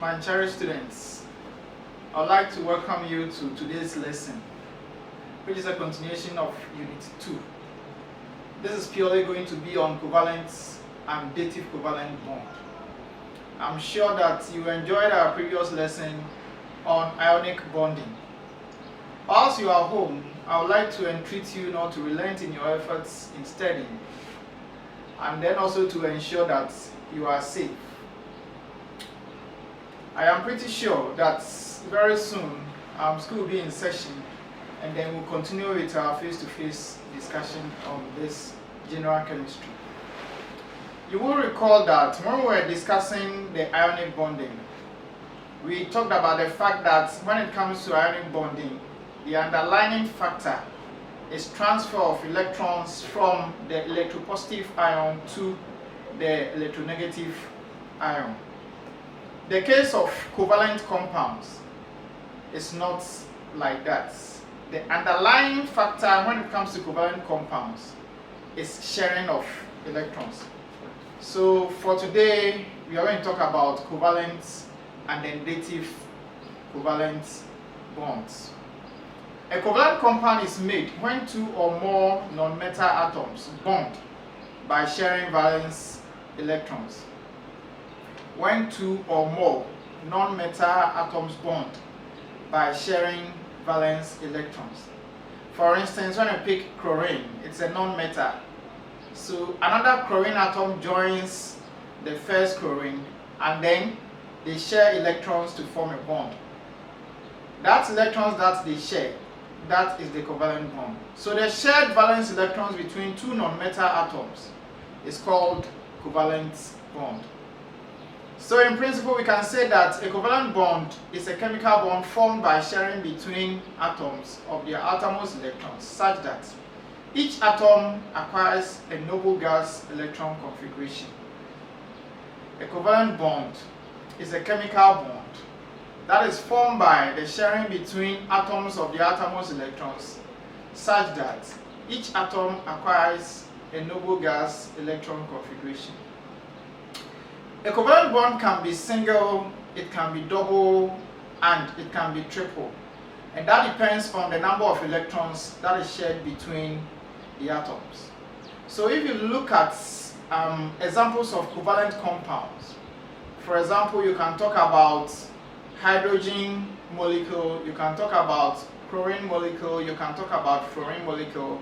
My cherished students, I would like to welcome you to today's lesson, which is a continuation of Unit 2. This is purely going to be on covalent and dative covalent bond. I'm sure that you enjoyed our previous lesson on ionic bonding. Whilst you are home, I would like to entreat you not to relent in your efforts in studying, and then also to ensure that you are safe. I am pretty sure that very soon school will be in session, and then we'll continue with our face-to-face discussion on this general chemistry. You will recall that when we were discussing the ionic bonding, we talked about the fact that when it comes to ionic bonding, the underlying factor is transfer of electrons from the electropositive ion to the electronegative ion. The case of covalent compounds is not like that. The underlying factor when it comes to covalent compounds is sharing of electrons. So for today, we are going to talk about covalent and then dative covalent bonds. A covalent compound is made when two or more non-metal atoms bond by sharing valence electrons. When two or more non-metal atoms bond by sharing valence electrons. For instance, when I pick chlorine, it's a non-metal. So another chlorine atom joins the first chlorine, and then they share electrons to form a bond. That electrons that they share, that is the covalent bond. So the shared valence electrons between two non-metal atoms is called covalent bond. So in principle, we can say that a covalent bond is a chemical bond formed by sharing between atoms of their outermost electrons such that each atom acquires a noble gas electron configuration. A covalent bond is a chemical bond that is formed by the sharing between atoms of the outermost electrons such that each atom acquires a noble gas electron configuration. A covalent bond can be single, it can be double, and it can be triple. And that depends on the number of electrons that is shared between the atoms. So if you look at examples of covalent compounds, for example, you can talk about hydrogen molecule, you can talk about chlorine molecule, you can talk about fluorine molecule,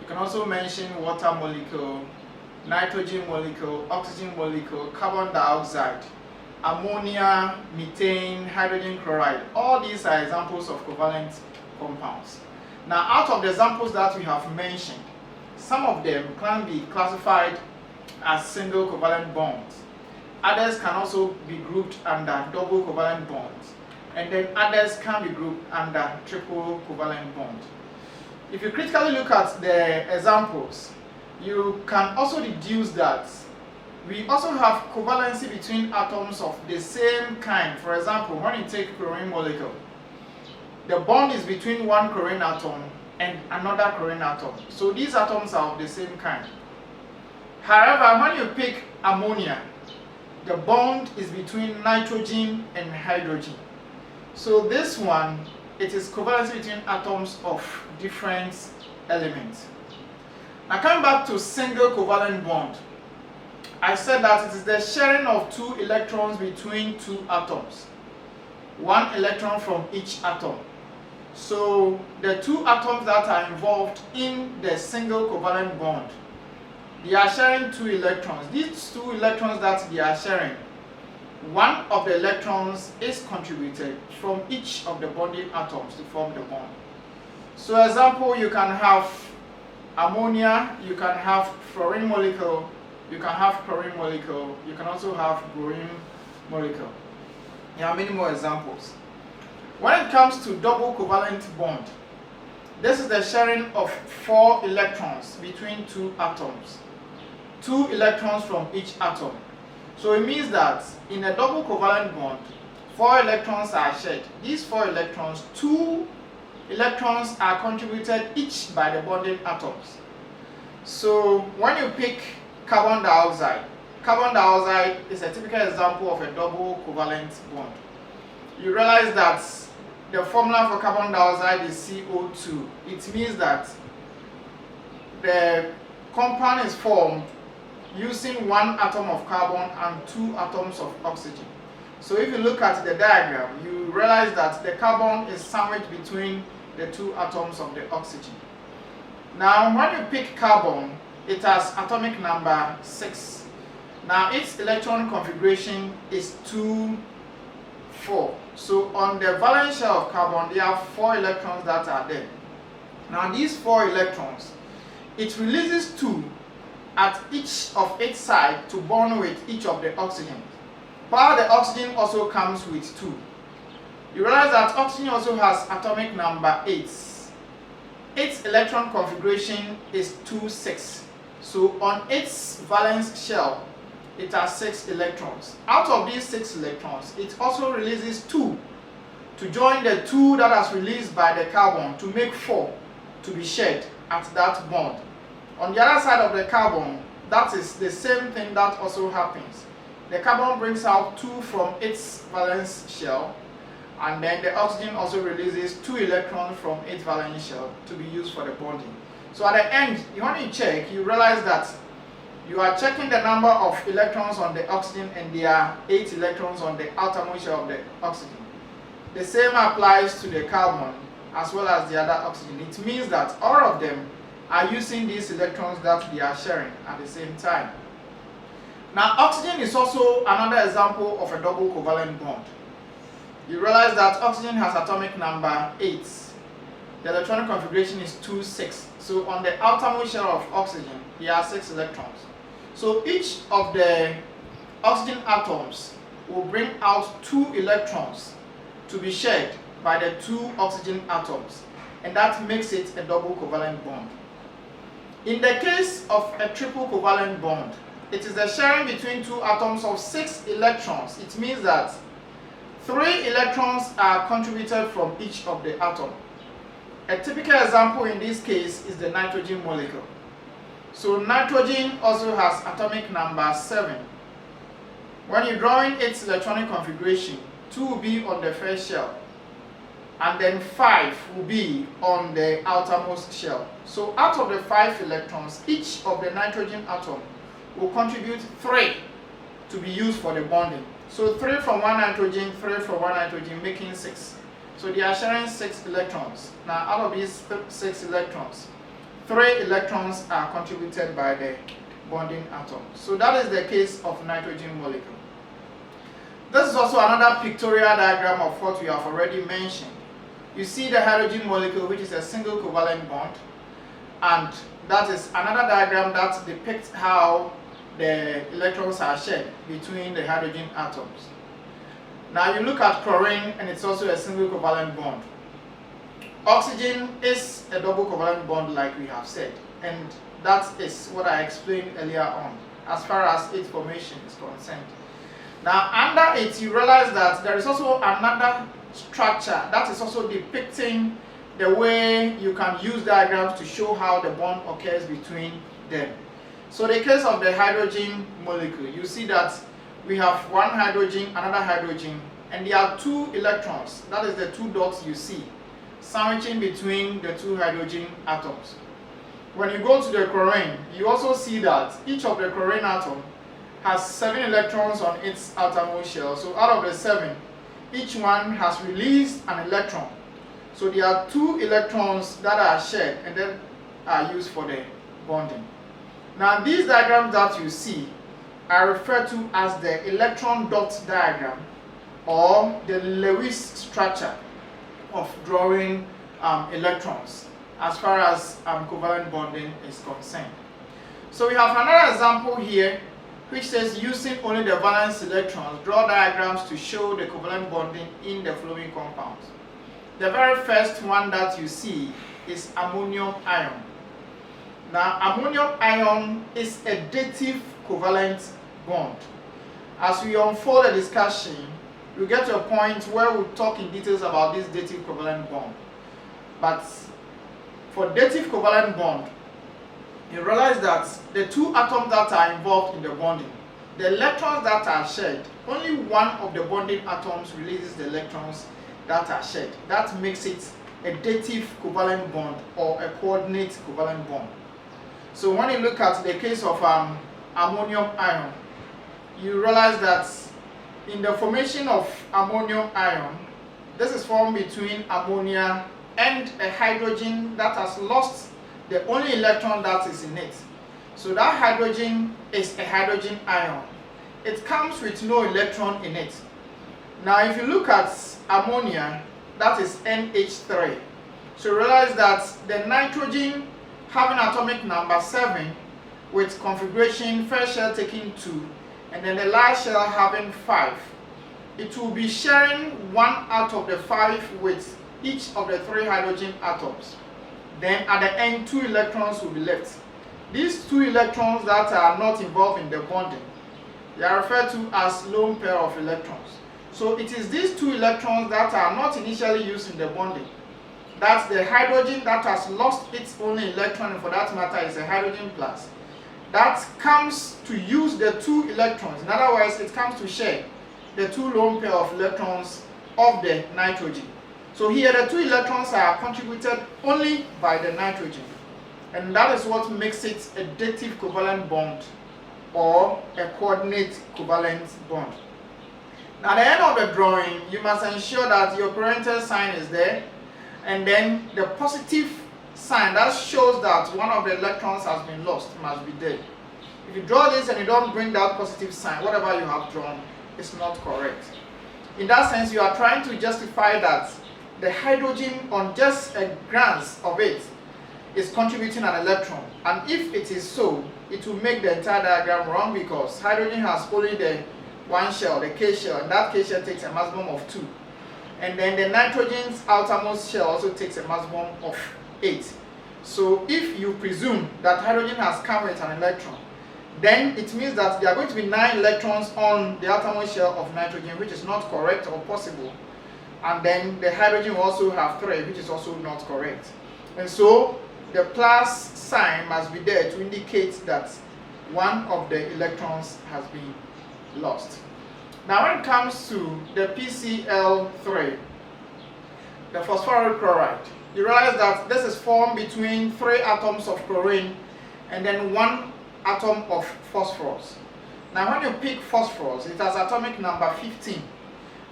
you can also mention water molecule, nitrogen molecule, oxygen molecule, carbon dioxide, ammonia, methane, hydrogen chloride. All these are examples of covalent compounds. Now, out of the examples that we have mentioned, some of them can be classified as single covalent bonds. Others can also be grouped under double covalent bonds. And then others can be grouped under triple covalent bond. If you critically look at the examples, you can also deduce that we also have covalency between atoms of the same kind. For example, when you take chlorine molecule, the bond is between one chlorine atom and another chlorine atom. So these atoms are of the same kind. However, when you pick ammonia, the bond is between nitrogen and hydrogen. So this one, it is covalency between atoms of different elements. Now coming back to single covalent bond, I said that it is the sharing of two electrons between two atoms. One electron from each atom. So the two atoms that are involved in the single covalent bond, they are sharing two electrons. These two electrons that they are sharing, one of the electrons is contributed from each of the bonding atoms to form the bond. So example, you can have ammonia, you can have fluorine molecule, you can have chlorine molecule, you can also have bromine molecule. There are many more examples. When it comes to double covalent bond, this is the sharing of 4 electrons between two atoms. 2 electrons from each atom. So it means that in a double covalent bond, 4 electrons are shared. These 4 electrons, 2 electrons are contributed each by the bonding atoms. So when you pick carbon dioxide, carbon dioxide is a typical example of a double covalent bond. You realize that the formula for carbon dioxide is CO2. It means that the compound is formed using one atom of carbon and two atoms of oxygen. So if you look at the diagram, you realize that the carbon is sandwiched between the two atoms of the oxygen. Now when you pick carbon, it has atomic number 6. Now its electron configuration is 2, 4. So on the valence shell of carbon, there are 4 electrons that are there. Now these 4 electrons, it releases 2 at each of its side to bond with each of the oxygen, while the oxygen also comes with 2. You realize that oxygen also has atomic number 8. Its electron configuration is 2, 6. So on its valence shell, it has 6 electrons. Out of these 6 electrons, it also releases 2 to join the 2 that has released by the carbon to make 4 to be shared at that bond. On the other side of the carbon, that is the same thing that also happens. The carbon brings out 2 from its valence shell, and then the oxygen also releases 2 electrons from its valence shell to be used for the bonding. So at the end, when you check, you realize that you are checking the number of electrons on the oxygen, and there are 8 electrons on the outermost shell of the oxygen. The same applies to the carbon as well as the other oxygen. It means that all of them are using these electrons that they are sharing at the same time. Now oxygen is also another example of a double covalent bond. You realize that oxygen has atomic number 8. The electronic configuration is 2, 6. So on the outermost shell of oxygen, there are 6 electrons. So each of the oxygen atoms will bring out 2 electrons to be shared by the 2 oxygen atoms, and that makes it a double covalent bond. In the case of a triple covalent bond, it is the sharing between 2 atoms of 6 electrons. It means that 3 electrons are contributed from each of the atom. A typical example in this case is the nitrogen molecule. So nitrogen also has atomic number 7. When you draw in its electronic configuration, 2 will be on the first shell, and then 5 will be on the outermost shell. So out of the 5 electrons, each of the nitrogen atom will contribute 3 to be used for the bonding. So 3 from one nitrogen, 3 from one nitrogen, making 6. So they are sharing 6 electrons. Now out of these 6 electrons, 3 electrons are contributed by the bonding atom. So that is the case of nitrogen molecule. This is also another pictorial diagram of what we have already mentioned. You see the hydrogen molecule, which is a single covalent bond, and that is another diagram that depicts how the electrons are shared between the hydrogen atoms. Now you look at chlorine, and it's also a single covalent bond. Oxygen is a double covalent bond, like we have said, and that is what I explained earlier on as far as its formation is concerned. Now under it, you realize that there is also another structure that is also depicting the way you can use diagrams to show how the bond occurs between them. So the case of the hydrogen molecule, you see that we have one hydrogen, another hydrogen, and there are 2 electrons, that is the 2 dots you see, sandwiching between the 2 hydrogen atoms. When you go to the chlorine, you also see that each of the chlorine atom has 7 electrons on its outermost shell. So out of the 7, each one has released an electron. So there are 2 electrons that are shared and then are used for the bonding. Now these diagrams that you see are referred to as the electron dot diagram, or the Lewis structure of drawing electrons as far as covalent bonding is concerned. So we have another example here which says, using only the valence electrons, draw diagrams to show the covalent bonding in the following compounds. The very first one that you see is ammonium ion. Now ammonium ion is a dative covalent bond. As we unfold the discussion, we'll get to a point where we'll talk in details about this dative covalent bond. But for dative covalent bond, you realize that the 2 atoms that are involved in the bonding the electrons that are shared, only one of the bonding atoms releases the electrons that are shared. That makes it a dative covalent bond or a coordinate covalent bond. So when you look at the case of ammonium ion, you realize that in the formation of ammonium ion, this is formed between ammonia and a hydrogen that has lost the only electron that is in it. So that hydrogen is a hydrogen ion. It comes with no electron in it. Now if you look at ammonia, that is NH3. So realize that the nitrogen having atomic number 7 with configuration first shell taking 2 and then the last shell having 5. It will be sharing 1 out of the 5 with each of the 3 hydrogen atoms. Then at the end 2 electrons will be left. These 2 electrons that are not involved in the bonding, they are referred to as lone pair of electrons. So it is these 2 electrons that are not initially used in the bonding. That's the hydrogen that has lost its only electron, and for that matter is a hydrogen plus. That comes to use the 2 electrons. In other words, it comes to share the 2 lone pair of electrons of the nitrogen. So here the 2 electrons are contributed only by the nitrogen. And that is what makes it a dative covalent bond or a coordinate covalent bond. Now at the end of the drawing, you must ensure that your parental sign is there, and then the positive sign that shows that one of the electrons has been lost must be there. If you draw this and you don't bring that positive sign, whatever you have drawn is not correct. In that sense, you are trying to justify that the hydrogen on just a glance of it is contributing an electron, and if it is so, it will make the entire diagram wrong, because hydrogen has only the 1 shell, the K shell, and that K shell takes a maximum of 2. And then the nitrogen's outermost shell also takes a maximum of 8. So if you presume that hydrogen has come with an electron, then it means that there are going to be 9 electrons on the outermost shell of nitrogen, which is not correct or possible. And then the hydrogen will also have 3, which is also not correct. And so the plus sign must be there to indicate that one of the electrons has been lost. Now when it comes to the PCl3, the phosphoric chloride, you realize that this is formed between 3 atoms of chlorine and then 1 atom of phosphorus. Now when you pick phosphorus, it has atomic number 15,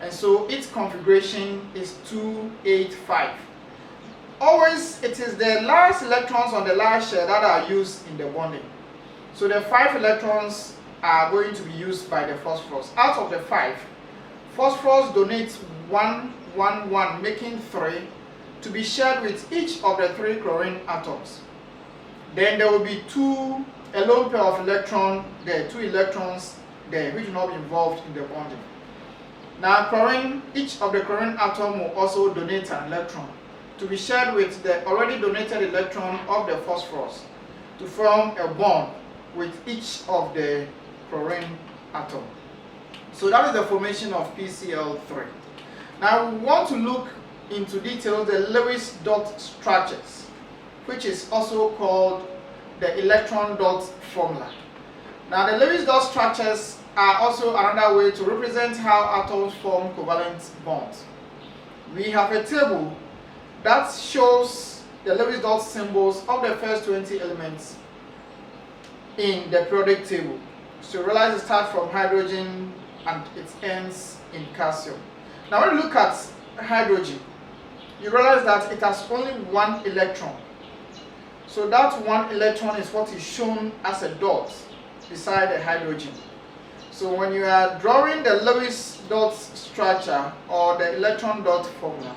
and so its configuration is 285. Always it is the last electrons on the last shell that are used in the bonding. So the 5 electrons are going to be used by the phosphorus. Out of the 5, phosphorus donates 1, 1, 1, making 3 to be shared with each of the 3 chlorine atoms. Then there will be a lone pair of electron there, 2 electrons there, which will not be involved in the bonding. Now chlorine, each of the chlorine atom will also donate an electron to be shared with the already donated electron of the phosphorus to form a bond with each of the chlorine atom. So that is the formation of PCl3. Now we want to look into detail the Lewis dot structures, which is also called the electron dot formula. Now the Lewis dot structures are also another way to represent how atoms form covalent bonds. We have a table that shows the Lewis dot symbols of the first 20 elements in the periodic table. So realize it starts from hydrogen and it ends in calcium. Now when you look at hydrogen, you realize that it has only 1 electron. So that 1 electron is what is shown as a dot beside the hydrogen. So when you are drawing the Lewis dot structure or the electron dot formula,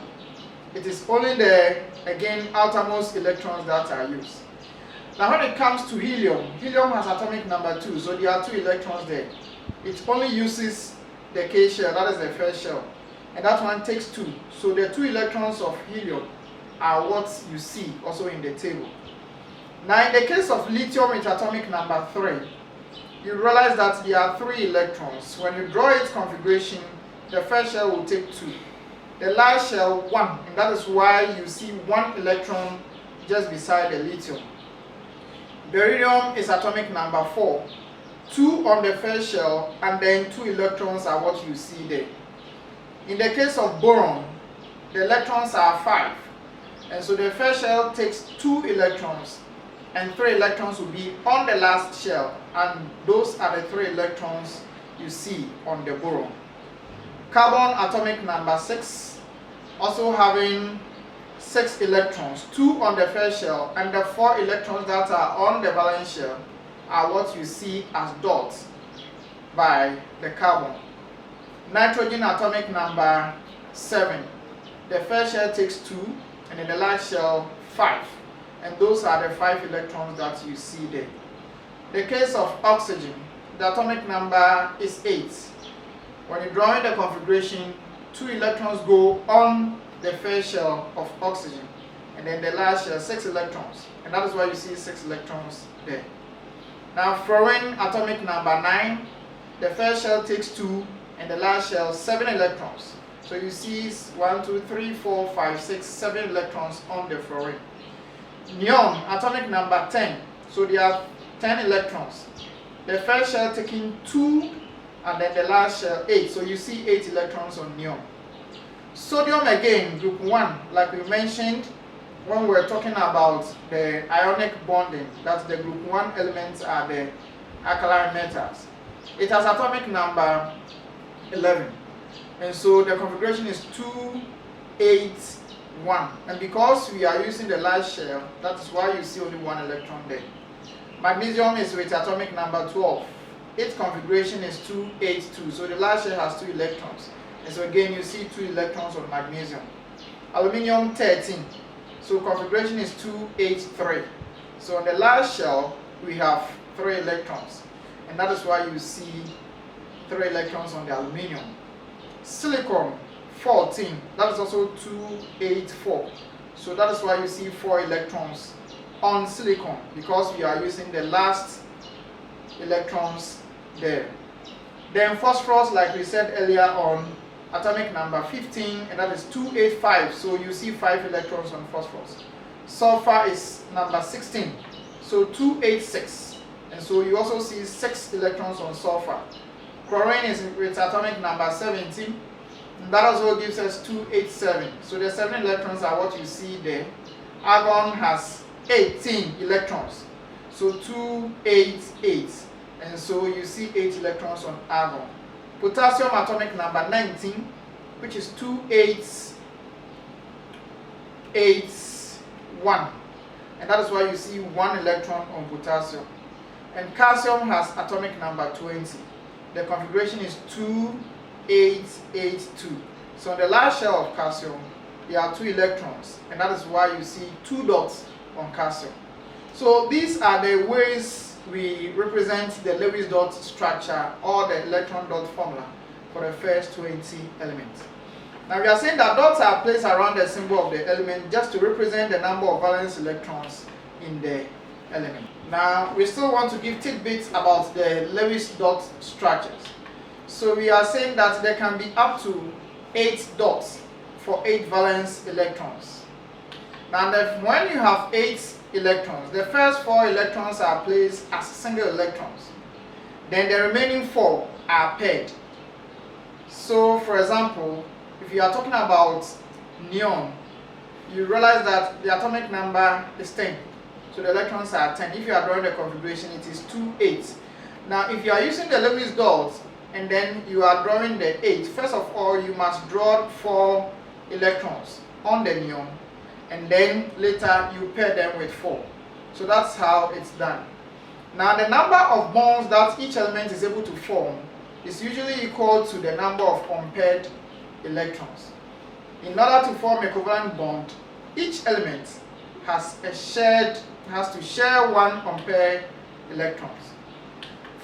it is only the, again, outermost electrons that are used. Now when it comes to helium, helium has atomic number 2, so there are 2 electrons there. It only uses the K shell, that is the first shell, and that one takes 2. So the 2 electrons of helium are what you see also in the table. Now in the case of lithium with atomic number 3, you realize that there are 3 electrons. When you draw its configuration, the first shell will take 2. The last shell 1, and that is why you see 1 electron just beside the lithium. Beryllium is atomic number 4. 2 on the first shell, and then 2 electrons are what you see there. In the case of boron, the electrons are 5, and so the first shell takes 2 electrons, and 3 electrons will be on the last shell, and those are the 3 electrons you see on the boron. Carbon atomic number 6, also having 6 electrons, 2 on the first shell, and the 4 electrons that are on the valence shell are what you see as dots by the carbon. Nitrogen atomic number 7, the first shell takes 2, and in the last shell 5, and those are the 5 electrons that you see there. The case of oxygen, the atomic number is 8. When you draw in the configuration, 2 electrons go on the first shell of oxygen, and then the last shell 6 electrons, and that is why you see 6 electrons there. Now fluorine atomic number 9, the first shell takes 2, and the last shell 7 electrons. So you see 1, 2, 3, 4, 5, 6, 7 electrons on the fluorine. Neon atomic number 10, so there are 10 electrons. The first shell taking 2, and then the last shell 8, so you see 8 electrons on neon. Sodium again, group 1, like we mentioned when we were talking about the ionic bonding, that the group 1 elements are the alkaline metals. It has atomic number 11, and so the configuration is 2, 8, 1, and because we are using the last shell, that is why you see only 1 electron there. Magnesium is with atomic number 12. Its configuration is 2, 8, 2, so the last shell has 2 electrons, and so again you see 2 electrons on magnesium. Aluminium 13, so configuration is 2, 8, 3. So on the last shell we have 3 electrons, and that is why you see 3 electrons on the aluminium. Silicon 14, that is also 2, 8, 4. So that is why you see 4 electrons on silicon, because we are using the last electrons there. Then phosphorus, like we said earlier on, atomic number 15, and that is 285, so you see 5 electrons on phosphorus. Sulfur is number 16, so 286, and so you also see 6 electrons on sulfur. Chlorine is with atomic number 17, and that also gives us 287, so the 7 electrons are what you see there. Argon has 18 electrons, so 288, and so you see 8 electrons on argon. Potassium atomic number 19, which is 2881, and that is why you see 1 electron on potassium. And calcium has atomic number 20. The configuration is 2882. So on the last shell of calcium, there are 2 electrons, and that is why you see 2 dots on calcium. So these are the ways we represent the Lewis dot structure or the electron dot formula for the first 20 elements. Now we are saying that dots are placed around the symbol of the element just to represent the number of valence electrons in the element. Now we still want to give tidbits about the Lewis dot structures. So we are saying that there can be up to 8 dots for 8 valence electrons. Now when you have 8 electrons, the first 4 electrons are placed as single electrons, then the remaining 4 are paired. So for example, if you are talking about neon, you realize that the atomic number is 10, so the electrons are 10. If you are drawing the configuration, it is 2, 8. Now if you are using the Lewis dots and then you are drawing the 8, first of all you must draw 4 electrons on the neon, and then later you pair them with 4. So that's how it's done. Now the number of bonds that each element is able to form is usually equal to the number of unpaired electrons. In order to form a covalent bond, each element has to share 1 unpaired electrons.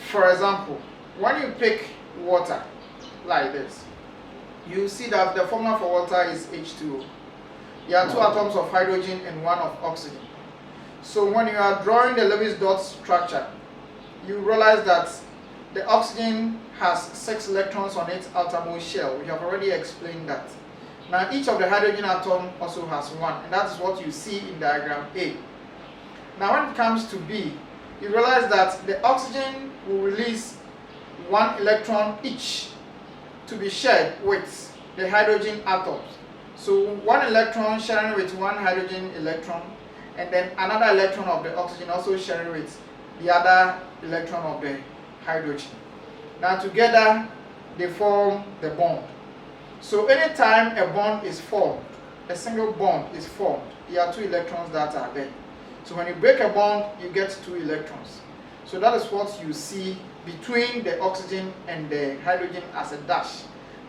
For example, when you pick water like this, you see that the formula for water is H2O. There are 2 atoms of hydrogen and 1 of oxygen. So when you are drawing the Lewis dot structure, you realize that the oxygen has 6 electrons on its outermost shell. We have already explained that. Now each of the hydrogen atom also has 1, and that is what you see in diagram A. Now when it comes to B, you realize that the oxygen will release one electron each to be shared with the hydrogen atoms. So one electron sharing with one hydrogen electron, and then another electron of the oxygen also sharing with the other electron of the hydrogen. Now together they form the bond. So anytime a bond is formed, a single bond is formed, there are two electrons that are there. So when you break a bond, you get two electrons. So that is what you see between the oxygen and the hydrogen as a dash.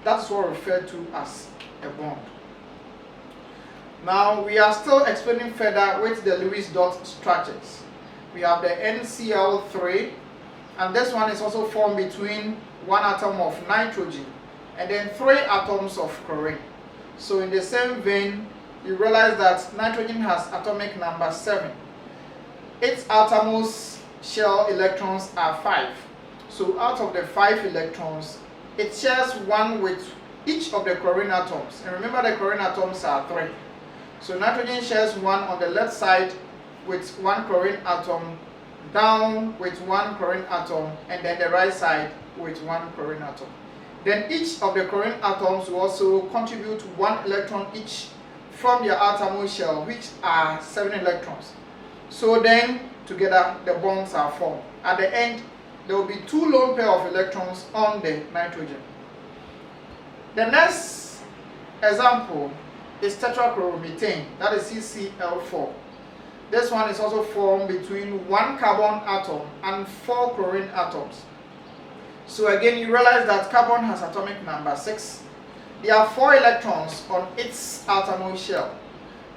That's what referred to as a bond. Now we are still explaining further with the Lewis dot structures. We have the NCl3, and this one is also formed between one atom of nitrogen and then 3 atoms of chlorine. So in the same vein, you realize that nitrogen has atomic number 7. Its outermost shell electrons are 5. So out of the 5 electrons, it shares one with each of the chlorine atoms. And remember, the chlorine atoms are 3. So nitrogen shares one on the left side with one chlorine atom, down with one chlorine atom, and then the right side with one chlorine atom. Then each of the chlorine atoms will also contribute 1 electron each from their outermost shell, which are 7 electrons. So then together the bonds are formed. At the end, there will be 2 lone pair of electrons on the nitrogen. The next example is tetrachloromethane, that is CCl4. This one is also formed between 1 carbon atom and 4 chlorine atoms. So again, you realize that carbon has atomic number 6. There are 4 electrons on its outermost shell,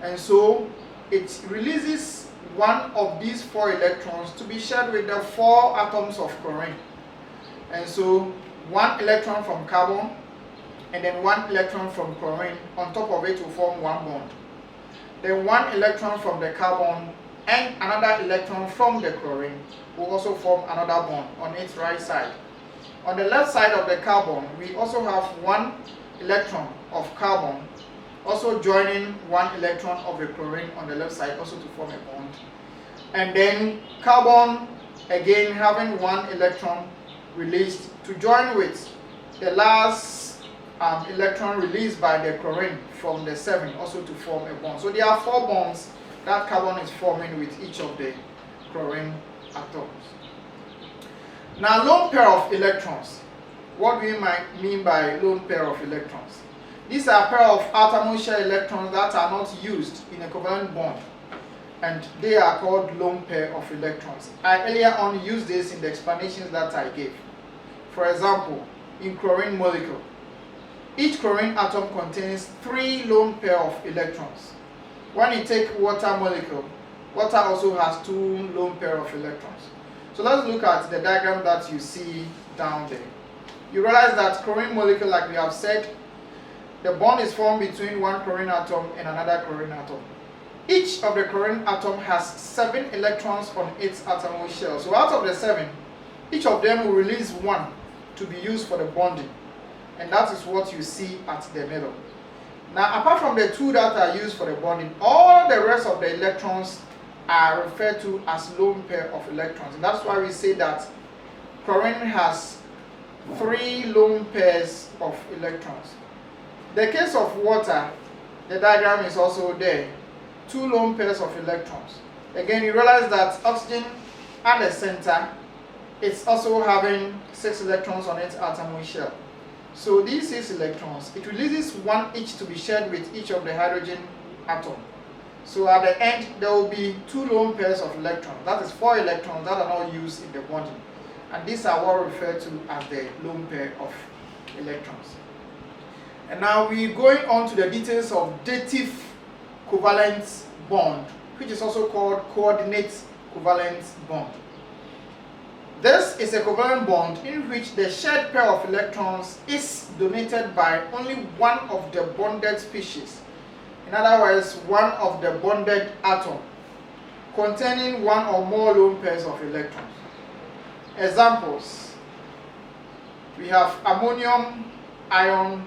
and so it releases one of these 4 electrons to be shared with the 4 atoms of chlorine. And so 1 electron from carbon and then 1 electron from chlorine on top of it will form one bond. Then 1 electron from the carbon and another electron from the chlorine will also form another bond on its right side. On the left side of the carbon, we also have 1 electron of carbon also joining 1 electron of the chlorine on the left side also to form a bond. And then carbon again having 1 electron released to join with the last electron released by the chlorine from the 7 also to form a bond. So there are 4 bonds that carbon is forming with each of the chlorine atoms. Now, lone pair of electrons. What do we mean by lone pair of electrons? These are a pair of outermost shell electrons that are not used in a covalent bond, and they are called lone pair of electrons. I earlier on used this in the explanations that I gave. For example, in chlorine molecule, each chlorine atom contains 3 lone pair of electrons. When you take water molecule, water also has 2 lone pair of electrons. So let's look at the diagram that you see down there. You realize that chlorine molecule, like we have said, the bond is formed between 1 chlorine atom and another chlorine atom. Each of the chlorine atom has 7 electrons on its outermost shell. So out of the 7, each of them will release 1 to be used for the bonding. And that is what you see at the middle. Now, apart from the 2 that are used for the bonding, all the rest of the electrons are referred to as lone pair of electrons. And that's why we say that chlorine has 3 lone pairs of electrons. The case of water, the diagram is also there. 2 lone pairs of electrons. Again, you realize that oxygen at the center is also having 6 electrons on its outermost shell. So these 6 electrons, it releases 1 each to be shared with each of the hydrogen atom. So at the end, there will be 2 lone pairs of electrons. That is 4 electrons that are not used in the bonding. And these are what referred to as the lone pair of electrons. And now we're going on to the details of dative covalent bond, which is also called coordinate covalent bond. This is a covalent bond in which the shared pair of electrons is donated by only one of the bonded species. In other words, one of the bonded atom containing 1 or more lone pairs of electrons. Examples: we have ammonium ion,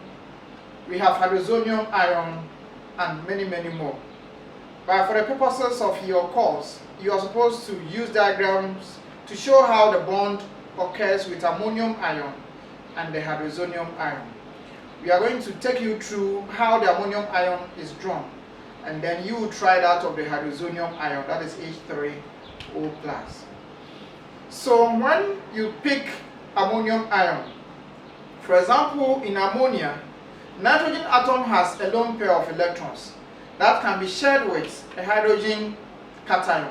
we have hydrozonium ion, and many more. But for the purposes of your course, you are supposed to use diagrams to show how the bond occurs with ammonium ion and the hydrozonium ion. We are going to take you through how the ammonium ion is drawn, and then you will try that of the hydrozonium ion, that is H3O+. So when you pick ammonium ion, for example, in ammonia, nitrogen atom has a lone pair of electrons that can be shared with a hydrogen cation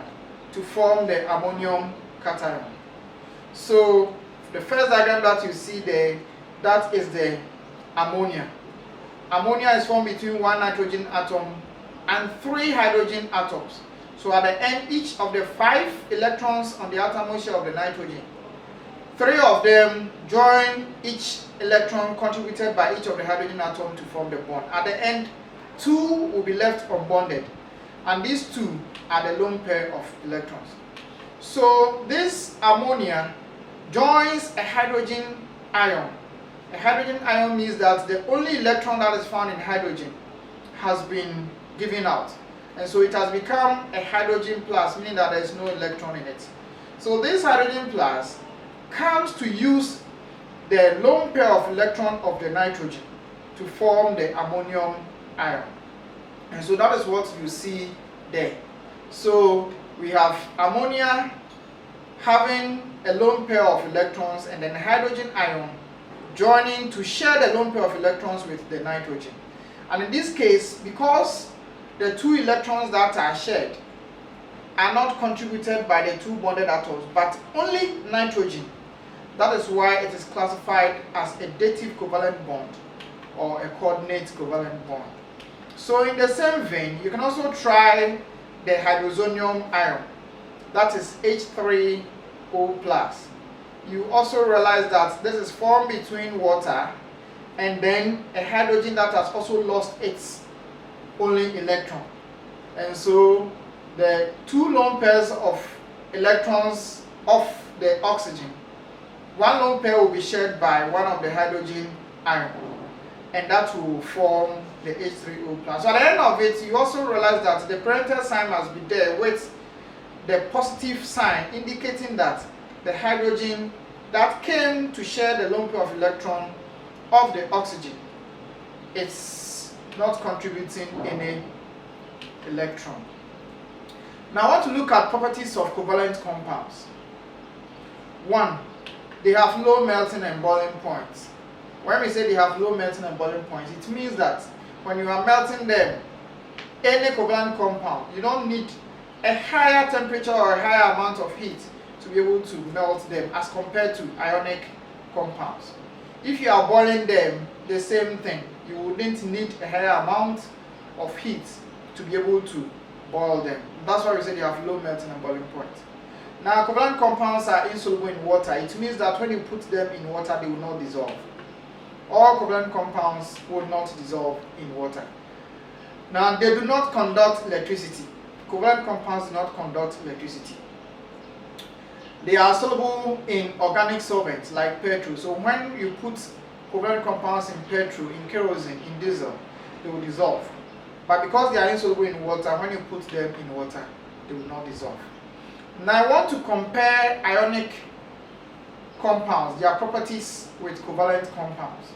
to form the ammonium cation. So the first diagram that you see there, that is the ammonia. Ammonia is formed between one nitrogen atom and 3 hydrogen atoms. So at the end, each of the 5 electrons on the outermost shell of the nitrogen, 3 of them join each electron contributed by each of the hydrogen atom to form the bond. At the end, 2 will be left unbonded, and these 2 are the lone pair of electrons. So this ammonia joins a hydrogen ion. A hydrogen ion means that the only electron that is found in hydrogen has been given out, and so it has become a hydrogen plus, meaning that there is no electron in it. So this hydrogen plus comes to use the lone pair of electron of the nitrogen to form the ammonium ion, and so that is what you see there. So we have ammonia having a lone pair of electrons, and then hydrogen ion joining to share the lone pair of electrons with the nitrogen. And in this case, because the 2 electrons that are shared are not contributed by the 2 bonded atoms, but only nitrogen, that is why it is classified as a dative covalent bond or a coordinate covalent bond. So in the same vein, you can also try the hydrozonium ion, that is H3O+. You also realize that this is formed between water and then a hydrogen that has also lost its only electron. And so the 2 lone pairs of electrons of the oxygen, one lone pair will be shared by one of the hydrogen ion, and that will form the H3O+. So at the end of it, you also realize that the parental sign must be there with the positive sign, indicating that the hydrogen that came to share the lone pair of electron of the oxygen, it's not contributing any electron. Now I want to look at properties of covalent compounds. 1, they have low melting and boiling points. When we say they have low melting and boiling points, it means that when you are melting them, any covalent compound, you don't need a higher temperature or a higher amount of heat to be able to melt them as compared to ionic compounds. If you are boiling them, the same thing. You wouldn't need a higher amount of heat to be able to boil them. That's why we say they have low melting and boiling point. Now, covalent compounds are insoluble in water. It means that when you put them in water, they will not dissolve. All covalent compounds will not dissolve in water. Now, they do not conduct electricity. Covalent compounds do not conduct electricity. They are soluble in organic solvents like petrol. So when you put covalent compounds in petrol, in kerosene, in diesel, they will dissolve. But because they are insoluble in water, when you put them in water, they will not dissolve. Now I want to compare ionic compounds, their properties, with covalent compounds.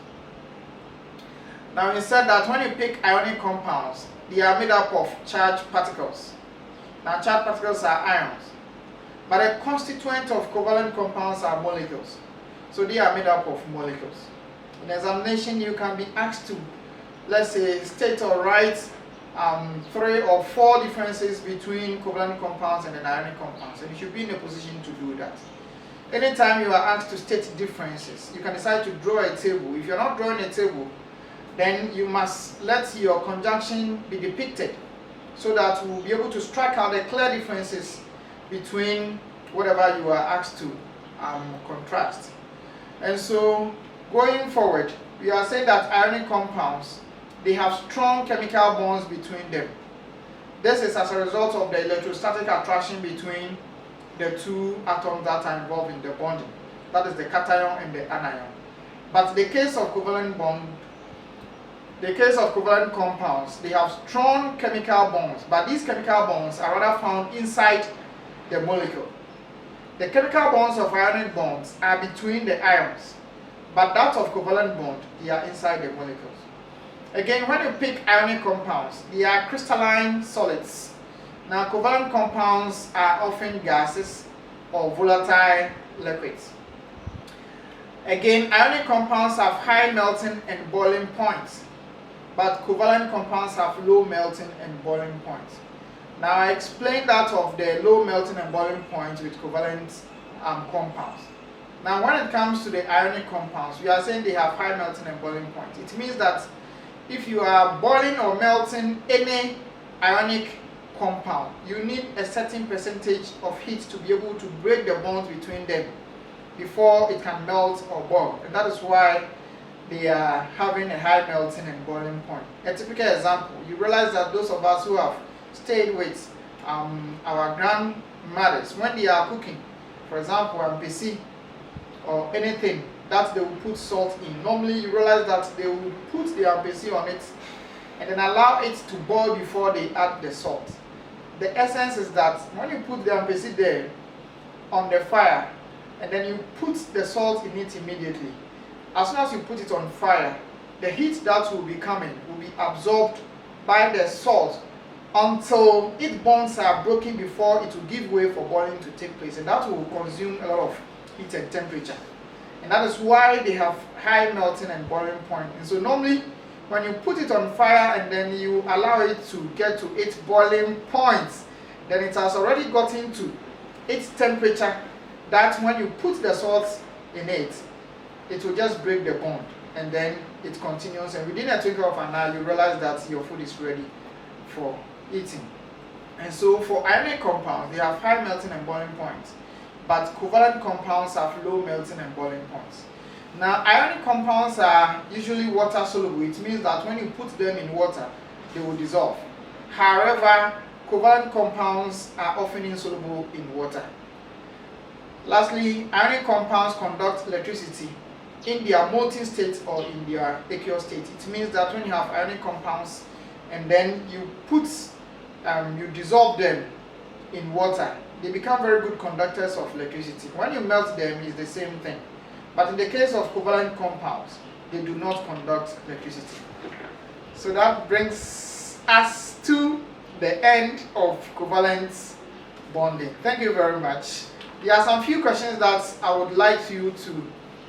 Now we said that when you pick ionic compounds, they are made up of charged particles. Now charged particles are ions. But a constituent of covalent compounds are molecules. So they are made up of molecules. In examination, you can be asked to, let's say, state or write 3 or 4 differences between covalent compounds and ionic compounds, and you should be in a position to do that. Anytime you are asked to state differences, you can decide to draw a table. If you're not drawing a table, then you must let your conjunction be depicted so that we'll be able to strike out the clear differences between whatever you are asked to contrast. And so going forward, we are saying that ionic compounds, they have strong chemical bonds between them. This is as a result of the electrostatic attraction between the 2 atoms that are involved in the bonding. That is the cation and the anion. But in the case of covalent bond, the case of covalent compounds, they have strong chemical bonds, but these chemical bonds are rather found inside the molecule. The chemical bonds of ionic bonds are between the ions, but that of covalent bond, they are inside the molecules. Again, when you pick ionic compounds, they are crystalline solids. Now, covalent compounds are often gases or volatile liquids. Again, ionic compounds have high melting and boiling points, but covalent compounds have low melting and boiling points. Now, I explained that of the low melting and boiling points with covalent compounds. Now, when it comes to the ionic compounds, we are saying they have high melting and boiling points. It means that if you are boiling or melting any ionic compound, you need a certain percentage of heat to be able to break the bonds between them before it can melt or boil. And that is why they are having a high melting and boiling point. A typical example, you realize that those of us who have stayed with our grandmothers, when they are cooking, for example, MPC or anything that they will put salt in, normally you realize that they will put the MPC on it and then allow it to boil before they add the salt. The essence is that when you put the MPC there on the fire and then you put the salt in it immediately, as soon as you put it on fire, the heat that will be coming will be absorbed by the salt until its bonds are broken before it will give way for boiling to take place, and that will consume a lot of heat and temperature. And that is why they have high melting and boiling point. And so normally when you put it on fire and then you allow it to get to its boiling point, then it has already gotten to its temperature that when you put the salt in it, it will just break the bond, and then it continues, and within a twinkle of an eye you realize that your food is ready for eating. And so for ionic compounds, they have high melting and boiling points, but covalent compounds have low melting and boiling points. Now, ionic compounds are usually water soluble. It means that when you put them in water, they will dissolve. However, covalent compounds are often insoluble in water. Lastly, ionic compounds conduct electricity in their molten state or in their aqueous state. It means that when you have ionic compounds and then you dissolve them in water, they become very good conductors of electricity. When you melt them, it's the same thing. But in the case of covalent compounds, they do not conduct electricity. So that brings us to the end of covalent bonding. Thank you very much. There are some few questions that I would like you to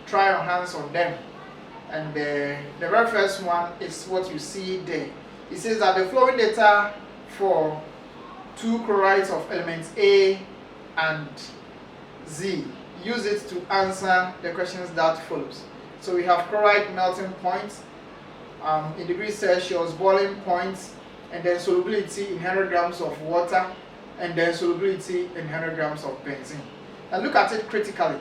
try your hands on them. And the very first one is what you see there. It says that the flowing data for two chlorides of elements A and Z, use it to answer the questions that follows. So we have chloride melting point in degrees Celsius, boiling point, and then solubility in 100 grams of water, and then solubility in 100 grams of benzene. And look at it critically.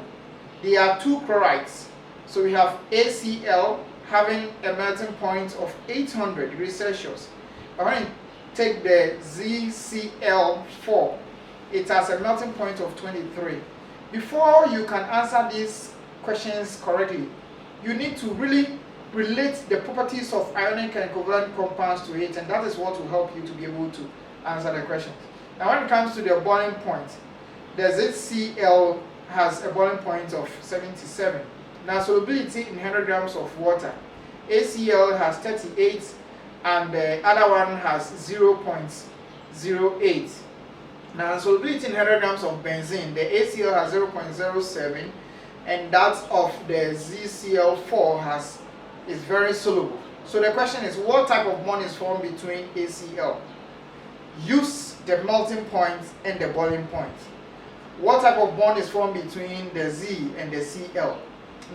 There are two chlorides. So we have ACl having a melting point of 800 degrees Celsius. But when you take the ZCl4, it has a melting point of 23. Before you can answer these questions correctly, you need to really relate the properties of ionic and covalent compounds to it, and that is what will help you to be able to answer the questions. Now when it comes to the boiling point, the ZCl has a boiling point of 77. Now solubility in 100 grams of water, ACl has 38 and the other one has 0.08. Now solubility in 100 grams of benzene, the ACl has 0.07 and that of the ZCl4 is very soluble. So the question is, what type of bond is formed between ACl? Use the melting point and the boiling point. What type of bond is formed between the Z and the Cl?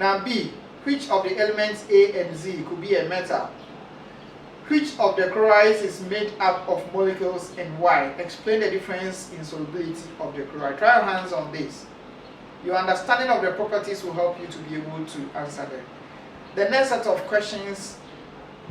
Now B, which of the elements A and Z could be a metal? Which of the chlorides is made up of molecules, and why? Explain the difference in solubility of the chloride. Try your hands on this. Your understanding of the properties will help you to be able to answer them. The next set of questions,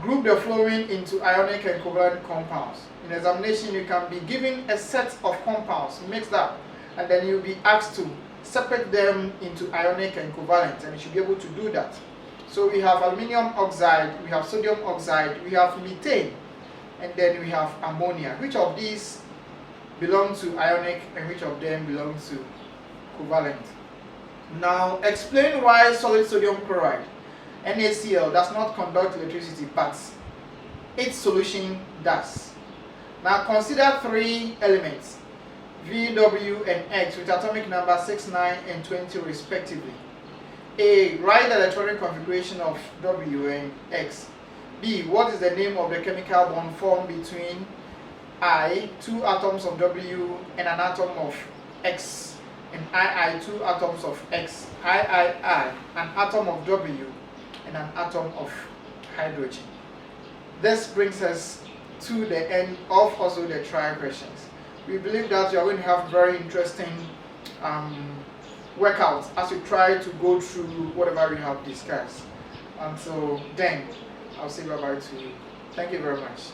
group the following into ionic and covalent compounds. In examination, you can be given a set of compounds mixed up, and then you'll be asked to separate them into ionic and covalent, and you should be able to do that. So we have aluminium oxide, we have sodium oxide, we have methane, and then we have ammonia. Which of these belong to ionic and which of them belong to covalent? Now explain why solid sodium chloride, NaCl, does not conduct electricity but its solution does. Now consider three elements, V, W, and X, with atomic number 6, 9, and 20 respectively. A. Write the electronic configuration of W and X. B. What is the name of the chemical bond formed between I, 2 atoms of W, and an atom of X, and II, 2 atoms of X, III, an atom of W, and an atom of hydrogen. This brings us to the end of also the trial questions. We believe that you are going to have very interesting workouts as you try to go through whatever we have discussed. Until then, I'll say bye-bye to you. Thank you very much.